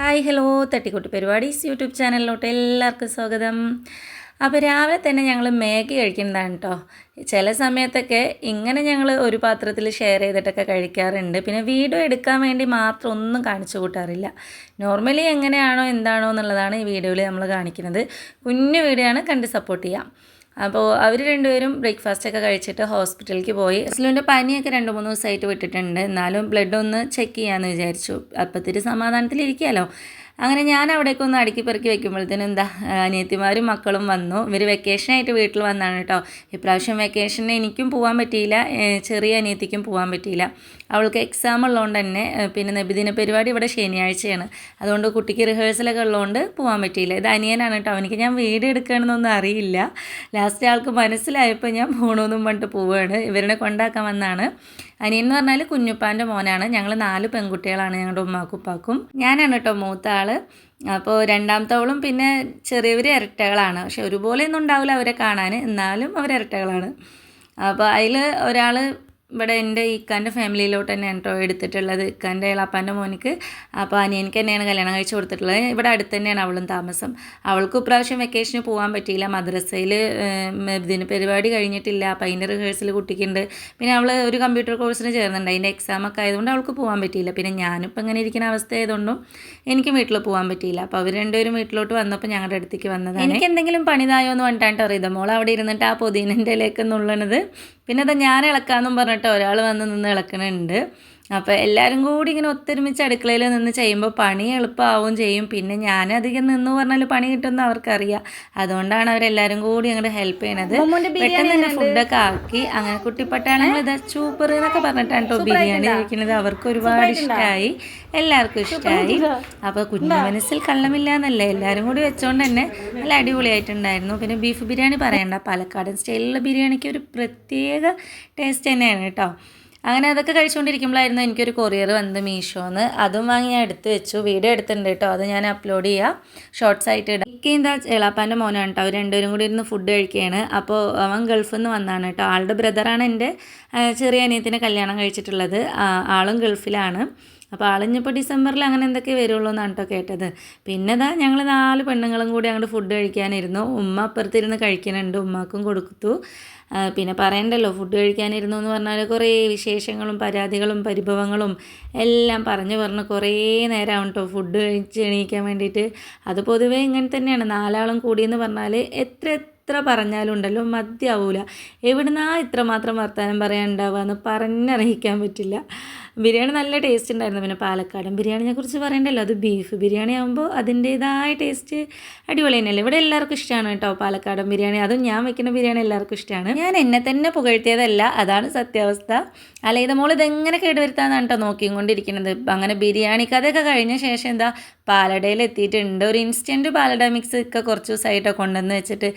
Hi hello തട്ടിക്കൂട്ട് പരിപാടീസ് YouTube ചാനലിലോട്ട് എല്ലാവർക്കും സ്വാഗതം. അപ്പോൾ രാവിലെ തന്നെ ഞങ്ങൾ മാഗി കഴിക്കുന്നതാണ് കേട്ടോ. ചില സമയത്തൊക്കെ ഇങ്ങനെ ഞങ്ങൾ ഒരു പാത്രത്തിൽ ഷെയർ ചെയ്തിട്ടൊക്കെ കഴിക്കാറുണ്ട്. പിന്നെ വീഡിയോ എടുക്കാൻ വേണ്ടി മാത്രം ഒന്നും കാണിച്ചു കൂട്ടാറില്ല. നോർമലി എങ്ങനെയാണോ എന്താണോ എന്നുള്ളതാണ് ഈ വീഡിയോയിൽ നമ്മൾ കാണിക്കുന്നത്. കുഞ്ഞു വീഡിയോ ആണ്, കണ്ട് സപ്പോർട്ട് ചെയ്യാം. അപ്പോൾ അവർ രണ്ടുപേരും ബ്രേക്ക്ഫാസ്റ്റൊക്കെ കഴിച്ചിട്ട് ഹോസ്പിറ്റലിലേക്ക് പോയി. അസ്ലുവിൻ്റെ പനിയൊക്കെ 2-3 ദിവസമായിട്ട് വിട്ടിട്ടുണ്ട്. എന്നാലും ബ്ലഡ് ഒന്ന് ചെക്ക് ചെയ്യാമെന്ന് വിചാരിച്ചു. അപ്പത്തിരി സമാധാനത്തിലിരിക്കുകയല്ലോ. അങ്ങനെ ഞാൻ അവിടേക്ക് ഒന്ന് അടുക്കി പെറുക്കി വെക്കുമ്പോഴത്തേനും അനിയത്തിമാരും മക്കളും വന്നു. ഇവർ വെക്കേഷനായിട്ട് വീട്ടിൽ വന്നാണ് കേട്ടോ. ഇപ്രാവശ്യം വെക്കേഷന് എനിക്കും പോകാൻ പറ്റിയില്ല, ചെറിയ അനിയത്തിക്കും പോകാൻ പറ്റിയില്ല. അവൾക്ക് എക്സാം ഉള്ളതുകൊണ്ട് തന്നെ പിന്നെ നബിദിന പരിപാടി ഇവിടെ ശനിയാഴ്ചയാണ്. അതുകൊണ്ട് കുട്ടിക്ക് റിഹേഴ്സലൊക്കെ ഉള്ളതുകൊണ്ട് പോകാൻ പറ്റിയില്ല. ഇത് അനിയനാണ് കേട്ടോ. അവനിക്ക് ഞാൻ വീഡിയോ എടുക്കണമെന്നൊന്നും അറിയില്ല. ലാസ്റ്റ് ആൾക്ക് മനസ്സിലായപ്പോൾ ഞാൻ പോകണമെന്നും പറഞ്ഞിട്ട് പോവുകയാണ്. ഇവരെ കൊണ്ടാക്കാൻ വന്നാണ്. അനിയൻ എന്ന് പറഞ്ഞാൽ കുഞ്ഞുപ്പാൻ്റെ മോനാണ്. ഞങ്ങൾ 4 പെൺകുട്ടികളാണ്, ഞങ്ങളുടെ ഉമ്മാക്കും ഉപ്പാക്കും. ഞാനാണ് കേട്ടോ മൂത്ത ആൾ. അപ്പോൾ രണ്ടാമത്തവളും പിന്നെ ചെറിയവർ ഇരട്ടകളാണ്. പക്ഷെ ഒരുപോലെയൊന്നും ഉണ്ടാവില്ല അവരെ കാണാൻ, എന്നാലും അവർ ഇരട്ടകളാണ്. അപ്പോൾ അതിൽ ഒരാൾ ഇവിടെ എൻ്റെ ഇക്കാൻ്റെ ഫാമിലിയിലോട്ട് തന്നെയാണ് കേട്ടോ എടുത്തിട്ടുള്ളത്, ഇക്കാൻ്റെ ഇളാപ്പാൻ്റെ മോനിക്ക്. അപ്പോൾ അനിയനിക്ക് തന്നെയാണ് കല്യാണം കഴിച്ച് കൊടുത്തിട്ടുള്ളത്. ഇവിടെ അടുത്ത് തന്നെയാണ് അവളും താമസം. അവൾക്ക് ഇപ്രാവശ്യം വെക്കേഷന് പോകാൻ പറ്റിയില്ല. മദ്രസയിൽ ഇതിന് പരിപാടി കഴിഞ്ഞിട്ടില്ല. അപ്പോൾ അതിൻ്റെ റിഹേഴ്സൽ കുട്ടിക്കുണ്ട്. പിന്നെ അവൾ ഒരു കമ്പ്യൂട്ടർ കോഴ്സിന് ചേർന്നുണ്ട്. അതിൻ്റെ എക്സാമൊക്കെ ആയതുകൊണ്ട് അവൾക്ക് പോകാൻ പറ്റിയില്ല. പിന്നെ ഞാനിപ്പോൾ ഇങ്ങനെ ഇരിക്കുന്ന അവസ്ഥ ആയതുകൊണ്ടും എനിക്ക് വീട്ടിൽ പോകാൻ പറ്റിയില്ല. അപ്പോൾ അവർ രണ്ടുപേരും വീട്ടിലോട്ട് വന്നപ്പോൾ ഞങ്ങളുടെ അടുത്തേക്ക് വന്നതാണ്. എനിക്ക് എന്തെങ്കിലും പണിതായോ എന്ന് പറഞ്ഞിട്ടാണ് അറിയാം. മോൾ അവിടെ ഇരുന്നിട്ട് ആ പൊതിനൻ്റെ ഇലയൊക്കെ നുള്ളണത്. പിന്നെ അത് ഞാൻ ഇളക്കാമെന്നും പറഞ്ഞിട്ട് ഒരാൾ വന്ന് നിന്ന് ഇളക്കണുണ്ട്. അപ്പോൾ എല്ലാവരും കൂടി ഇങ്ങനെ ഒത്തൊരുമിച്ച് അടുക്കളയിൽ നിന്ന് ചെയ്യുമ്പോൾ പണി എളുപ്പമാവും ചെയ്യും. പിന്നെ ഞാനധികം നിന്ന് പറഞ്ഞാൽ പണി കിട്ടുമെന്ന് അവർക്കറിയാം. അതുകൊണ്ടാണ് അവരെല്ലാവരും കൂടി അങ്ങോട്ട് ഹെൽപ്പ് ചെയ്യണത്. പെട്ടെന്ന് തന്നെ ഫുഡൊക്കെ ആക്കി. അങ്ങനെ കുട്ടിപ്പട്ടാണെങ്കിൽ ഇതാ സൂപ്പർ എന്നൊക്കെ പറഞ്ഞിട്ടാണ് കേട്ടോ ബിരിയാണി കഴിക്കുന്നത്. അവർക്ക് ഒരുപാട് ഇഷ്ടമായി, എല്ലാവർക്കും ഇഷ്ടമായി. അപ്പോൾ കുഞ്ഞു മനസ്സിൽ കള്ളമില്ല എന്നല്ലേ, എല്ലാവരും കൂടി വെച്ചുകൊണ്ട് തന്നെ നല്ല അടിപൊളിയായിട്ടുണ്ടായിരുന്നു. പിന്നെ ബീഫ് ബിരിയാണി പറയണ്ട, പാലക്കാടൻ സ്റ്റൈലിലുള്ള ബിരിയാണിക്ക് ഒരു പ്രത്യേക ടേസ്റ്റ് തന്നെയാണ് കേട്ടോ. അങ്ങനെ അതൊക്കെ കഴിച്ചുകൊണ്ടിരിക്കുമ്പോഴായിരുന്നു എനിക്കൊരു കൊറിയർ വന്നത് മീഷോന്ന്. അതും വാങ്ങി ഞാൻ എടുത്ത് വെച്ചു. വീഡിയോ എടുത്തിട്ടുണ്ട് കേട്ടോ, അത് ഞാൻ അപ്ലോഡ് ചെയ്യാം, ഷോർട്സ് ആയിട്ട് ഇടാം. എനിക്ക് എന്താ എളാപ്പാൻ്റെ മോനാണ് കേട്ടോ. അവർ രണ്ടുപേരും കൂടി ഇരുന്ന് ഫുഡ് കഴിക്കുകയാണ്. അപ്പോൾ അവൻ ഗൾഫിൽ നിന്ന് വന്നാണ് കേട്ടോ. ആളുടെ ബ്രദറാണ് എൻ്റെ ചെറിയ അനിയത്തിനെ കല്യാണം കഴിച്ചിട്ടുള്ളത്. ആളും ഗൾഫിലാണ്. അപ്പോൾ ആളിഞ്ഞപ്പോൾ ഡിസംബറിൽ അങ്ങനെ എന്തൊക്കെ വരുള്ളൂ എന്നാണ് കേട്ടോ കേട്ടത്. പിന്നെ ഞങ്ങൾ 4 പെണ്ണുങ്ങളും കൂടി അങ്ങോട്ട് ഫുഡ് കഴിക്കാനിരുന്നു. ഉമ്മ അപ്പുറത്തിരുന്ന് കഴിക്കുന്നുണ്ട്, ഉമ്മാക്കും കൊടുത്തു. പിന്നെ പറയണ്ടല്ലോ, ഫുഡ് കഴിക്കാനിരുന്നു എന്ന് പറഞ്ഞാൽ കുറേ വിശേഷങ്ങളും പരാതികളും പരിഭവങ്ങളും എല്ലാം പറഞ്ഞ് കുറേ നേരമാവും കേട്ടോ ഫുഡ് കഴിച്ച് എണീക്കാൻ വേണ്ടിയിട്ട്. അത് പൊതുവേ ഇങ്ങനെ തന്നെയാണ്. 4 ആളും കൂടിയെന്ന് പറഞ്ഞാൽ എത്ര പറഞ്ഞാലും ഉണ്ടല്ലോ മതിയാവൂല. എവിടുന്നാ ഇത്രമാത്രം വർത്തമാനം പറയാനുണ്ടാവുക എന്ന് പറഞ്ഞറിയിക്കാൻ പറ്റില്ല. ബിരിയാണി നല്ല ടേസ്റ്റ് ഉണ്ടായിരുന്നു. പിന്നെ പാലക്കാടൻ ബിരിയാണിനെ കുറിച്ച് പറയണ്ടല്ലോ, അത് ബീഫ് ബിരിയാണി ആകുമ്പോൾ അതിൻ്റേതായ ടേസ്റ്റ് അടിപൊളി തന്നെയല്ലേ. ഇവിടെ എല്ലാവർക്കും ഇഷ്ടമാണ് കേട്ടോ പാലക്കാടൻ ബിരിയാണി. അതും ഞാൻ വെക്കുന്ന ബിരിയാണി എല്ലാവർക്കും ഇഷ്ടമാണ്. ഞാൻ എന്നെ തന്നെ പുകഴ്ത്തിയതല്ല, അതാണ് സത്യാവസ്ഥ. അല്ല ഇത് മോൾ ഇതെങ്ങനെ കേടുവരുത്താന്നാണ് കേട്ടോ നോക്കിക്കൊണ്ടിരിക്കുന്നത്. അങ്ങനെ ബിരിയാണി കഥയൊക്കെ കഴിഞ്ഞ ശേഷം പാലടയിൽ എത്തിയിട്ടുണ്ട്. ഒരു ഇൻസ്റ്റൻറ്റ് പാലട മിക്സ് ഒക്കെ കുറച്ച് ദിവസമായിട്ടോ കൊണ്ടുവന്ന് വെച്ചിട്ട്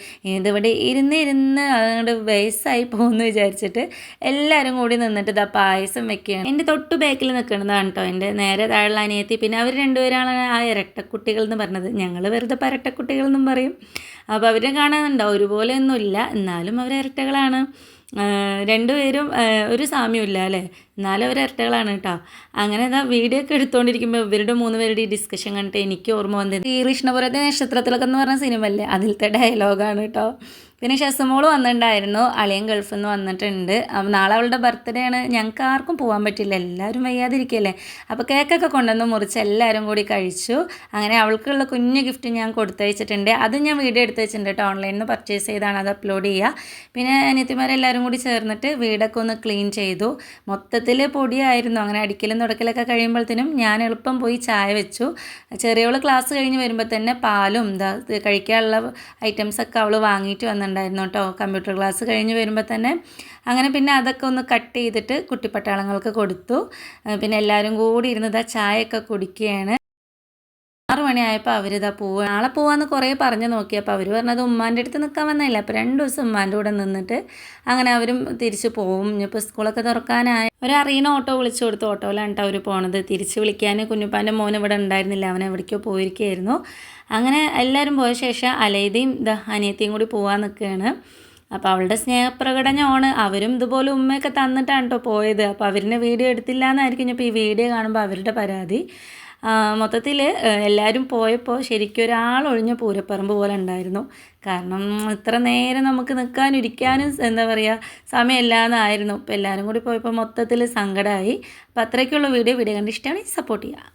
ഇതിവിടെ ഇരുന്ന് അതുകൊണ്ട് വേസ്റ്റായി പോകുമെന്ന് വിചാരിച്ചിട്ട് എല്ലാവരും കൂടി നിന്നിട്ട് പായസം വെക്കുകയാണ്. എൻ്റെ തൊട്ട് ബാക്കിൽ നിൽക്കുന്നതാണ് കേട്ടോ എൻ്റെ നേരെ താഴെയുള്ള അനിയത്തി. പിന്നെ അവർ രണ്ടുപേരാണ് ആ ഇരട്ടക്കുട്ടികൾ എന്ന് പറഞ്ഞത്. ഞങ്ങൾ വെറുതെ ഇരട്ടക്കുട്ടികൾ എന്നും പറയും. അപ്പോൾ അവരെ കാണാനുണ്ടോ ഒരുപോലെയൊന്നുമില്ല, എന്നാലും അവർ ഇരട്ടകളാണ്. രണ്ടുപേരും ഒരു സാമ്യമില്ല അല്ലേ, എന്നാലും അവർ ഇരട്ടകളാണ് കേട്ടോ. അങ്ങനെ വീഡിയോ ഒക്കെ എടുത്തുകൊണ്ടിരിക്കുമ്പോൾ ഇവരുടെ 3 പേരുടെ ഈ ഡിസ്കഷൻ കണ്ടിട്ട് എനിക്ക് ഓർമ്മ വന്നത് ഈ കൃഷ്ണപുരത്തെ നക്ഷത്രത്തിലൊക്കെ എന്ന് പറഞ്ഞ സിനിമ അല്ലേ, അതിലത്തെ ഡയലോഗാണ് കേട്ടോ. പിന്നെ ഷെസമോൾ വന്നിട്ടുണ്ടായിരുന്നു, അളിയൻ ഗൾഫിൽ നിന്ന് വന്നിട്ടുണ്ട്. നാളെ അവളുടെ ബർത്ത്ഡേ ആണ്. ഞങ്ങൾക്ക് ആർക്കും പോകാൻ പറ്റില്ല, എല്ലാവരും വയ്യാതിരിക്കുകയല്ലേ. അപ്പോൾ കേക്കൊക്കെ കൊണ്ടുവന്ന് മുറിച്ച് എല്ലാവരും കൂടി കഴിച്ചു. അങ്ങനെ അവൾക്കുള്ള കുഞ്ഞു ഗിഫ്റ്റ് ഞാൻ കൊടുത്തയച്ചിട്ടുണ്ട്. അത് ഞാൻ വീഡിയോ എടുത്ത് വെച്ചിട്ടുണ്ട് കേട്ടോ, ഓൺലൈനിൽ നിന്ന് പർച്ചേസ് ചെയ്താണ്, അത് അപ്ലോഡ് ചെയ്യുക. പിന്നെ അനിയത്തിമാരെല്ലാവരും കൂടി ചേർന്നിട്ട് വീടൊക്കെ ഒന്ന് ക്ലീൻ ചെയ്തു. മൊത്തത്തിൽ പൊടിയായിരുന്നു. അങ്ങനെ അടിക്കലും തുടക്കലൊക്കെ കഴിയുമ്പോഴത്തേനും ഞാൻ എളുപ്പം പോയി ചായ വെച്ചു. ചെറിയവൾ ക്ലാസ് കഴിഞ്ഞ് വരുമ്പോൾ തന്നെ പാലും കഴിക്കാനുള്ള ഐറ്റംസൊക്കെ അവൾ വാങ്ങിയിട്ട് വന്നിട്ടുണ്ടായിരുന്നു കേട്ടോ, കമ്പ്യൂട്ടർ ക്ലാസ് കഴിഞ്ഞ് വരുമ്പോൾ തന്നെ. അങ്ങനെ പിന്നെ അതൊക്കെ ഒന്ന് കട്ട് ചെയ്തിട്ട് കുട്ടിപ്പട്ടാളങ്ങൾക്ക് കൊടുത്തു. പിന്നെ എല്ലാവരും കൂടി ഇരുന്ന് ചായയൊക്കെ കുടിക്കുകയാണ്. 6 മണിയായപ്പോൾ അവരിതാ പോവുക. നാളെ പോകാമെന്ന് കുറേ പറഞ്ഞു നോക്കി. അപ്പോൾ അവർ പറഞ്ഞത് ഉമ്മാൻ്റെ അടുത്ത് നിൽക്കാൻ വന്നില്ല. അപ്പോൾ 2 ദിവസം ഉമ്മാൻ്റെ കൂടെ നിന്നിട്ട് അങ്ങനെ അവരും തിരിച്ച് പോവും. ഇനിയിപ്പോൾ സ്കൂളൊക്കെ തുറക്കാനായി ഒരറിയണ ഓട്ടോ വിളിച്ചു കൊടുത്തു. ഓട്ടോയിലാണ് കേട്ടോ അവർ പോണത്. തിരിച്ച് വിളിക്കാൻ കുഞ്ഞുപ്പാൻ്റെ മോൻ ഇവിടെ ഉണ്ടായിരുന്നില്ല, അവൻ എവിടേക്കോ പോയിരിക്കുകയായിരുന്നു. അങ്ങനെ എല്ലാവരും പോയ ശേഷം അലൈദയും അനിയത്തിയും കൂടി പോകാൻ നിൽക്കുകയാണ്. അപ്പോൾ അവളുടെ സ്നേഹപ്രകടനമാണ്. അവരും ഇതുപോലെ ഉമ്മയൊക്കെ തന്നിട്ടാണ് കേട്ടോ പോയത്. അപ്പോൾ അവരിനെ വീഡിയോ എടുത്തില്ല എന്നായിരിക്കും ഇപ്പോൾ ഈ വീഡിയോ കാണുമ്പോൾ അവരുടെ പരാതി. മൊത്തത്തിൽ എല്ലാവരും പോയപ്പോൾ ശരിക്കും ഒരാളൊഴിഞ്ഞ പൂരപ്പറമ്പ് പോലെ ഉണ്ടായിരുന്നു. കാരണം ഇത്ര നേരം നമുക്ക് നിൽക്കാനും ഇരിക്കാനും എന്താ പറയുക സമയമില്ലാന്നായിരുന്നു. ഇപ്പോൾ എല്ലാവരും കൂടി പോയപ്പോൾ മൊത്തത്തിൽ സങ്കടമായി. അപ്പോൾ അത്രയ്ക്കുള്ള വീഡിയോ കണ്ട് ഇഷ്ടമാണെങ്കിൽ സപ്പോർട്ട് ചെയ്യുക.